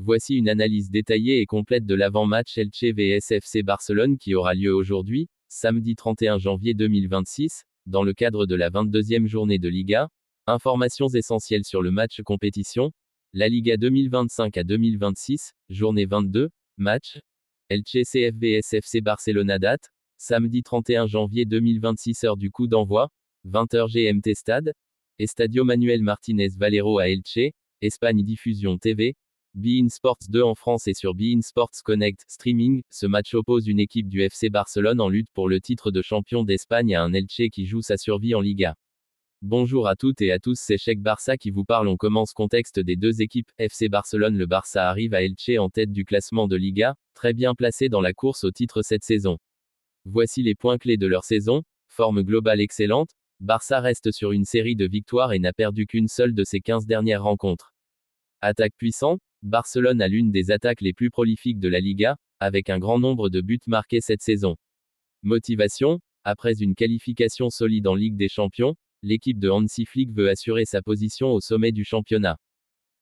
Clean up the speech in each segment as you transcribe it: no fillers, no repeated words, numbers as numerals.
Voici une analyse détaillée et complète de l'avant-match Elche vs FC Barcelone qui aura lieu aujourd'hui, samedi 31 janvier 2026, dans le cadre de la 22e journée de Liga. Informations essentielles sur le match compétition. La Liga 2025 à 2026, journée 22, match. Elche CF vs FC Barcelona date, samedi 31 janvier 2026 heure du coup d'envoi, 20h GMT Stade, Estadio Manuel Martínez Valero à Elche, Espagne Diffusion TV, beIN Sports 2 en France et sur beIN Sports Connect Streaming. Ce match oppose une équipe du FC Barcelone en lutte pour le titre de champion d'Espagne à un Elche qui joue sa survie en Liga. Bonjour à toutes et à tous, c'est Cheikh Barça qui vous parle. On commence contexte des deux équipes. FC Barcelone. Le Barça arrive à Elche en tête du classement de Liga, très bien placé dans la course au titre cette saison. Voici les points clés de leur saison. Forme globale excellente. Barça reste sur une série de victoires et n'a perdu qu'une seule de ses 15 dernières rencontres. Attaque puissante. Barcelone a l'une des attaques les plus prolifiques de la Liga, avec un grand nombre de buts marqués cette saison. Motivation. Après une qualification solide en Ligue des Champions, l'équipe de Hansi Flick veut assurer sa position au sommet du championnat.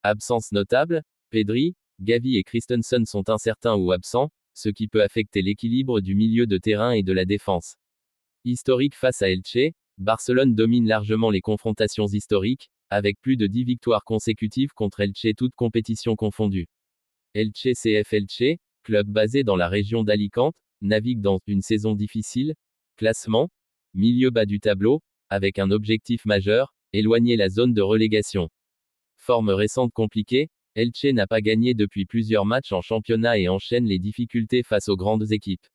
Absence notable. Pedri, Gavi et Christensen sont incertains ou absents, ce qui peut affecter l'équilibre du milieu de terrain et de la défense. Historique face à Elche, Barcelone domine largement les confrontations historiques, avec plus de 10 victoires consécutives contre Elche toutes compétitions confondues. Elche CF Elche, club basé dans la région d'Alicante, navigue dans une saison difficile. Classement, milieu bas du tableau, avec un objectif majeur, éloigner la zone de relégation. Forme récente compliquée, Elche n'a pas gagné depuis plusieurs matchs en championnat et enchaîne les difficultés face aux grandes équipes.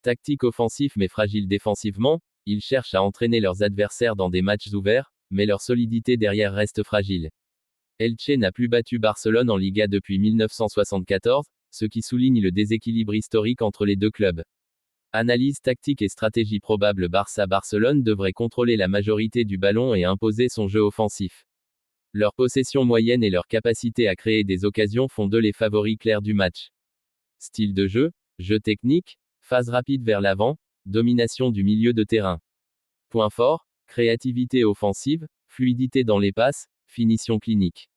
Tactique offensif mais fragile défensivement, ils cherchent à entraîner leurs adversaires dans des matchs ouverts, mais leur solidité derrière reste fragile. Elche n'a plus battu Barcelone en Liga depuis 1974, ce qui souligne le déséquilibre historique entre les deux clubs. Analyse tactique et stratégie probable. Barça-Barcelone devrait contrôler la majorité du ballon et imposer son jeu offensif. Leur possession moyenne et leur capacité à créer des occasions font d'eux les favoris clairs du match. Style de jeu, jeu technique, phase rapide vers l'avant, domination du milieu de terrain. Point fort, créativité offensive, fluidité dans les passes, finition clinique.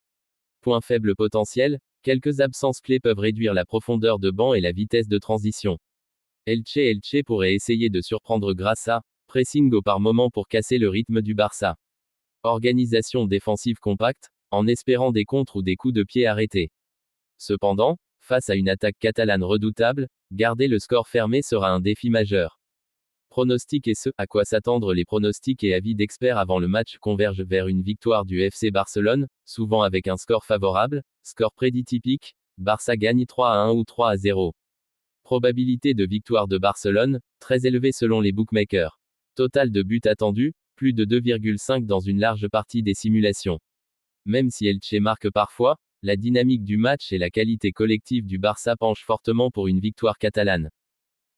Point faible potentiel, quelques absences clés peuvent réduire la profondeur de banc et la vitesse de transition. Elche pourrait essayer de surprendre grâce à pressing haut par moment pour casser le rythme du Barça. Organisation défensive compacte, en espérant des contres ou des coups de pied arrêtés. Cependant, face à une attaque catalane redoutable, garder le score fermé sera un défi majeur. Pronostics et à quoi s'attendre. Les pronostics et avis d'experts avant le match convergent vers une victoire du FC Barcelone, souvent avec un score favorable. Score prédit typique, Barça gagne 3-1 ou 3-0. Probabilité de victoire de Barcelone, très élevée selon les bookmakers. Total de buts attendus, plus de 2,5 dans une large partie des simulations. Même si Elche marque parfois, la dynamique du match et la qualité collective du Barça penchent fortement pour une victoire catalane.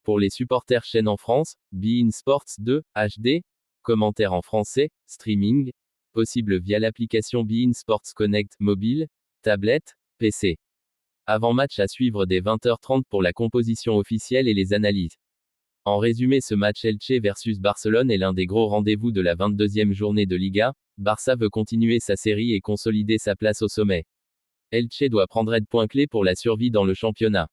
Pour les supporters chaîne en France, beIN Sports 2, HD, commentaires en français, streaming, possible via l'application beIN Sports Connect, mobile, tablette, PC. Avant-match à suivre dès 20h30 pour la composition officielle et les analyses. En résumé, ce match Elche versus Barcelone est l'un des gros rendez-vous de la 22e journée de Liga. Barça veut continuer sa série et consolider sa place au sommet. Elche doit prendre aide point clé pour la survie dans le championnat.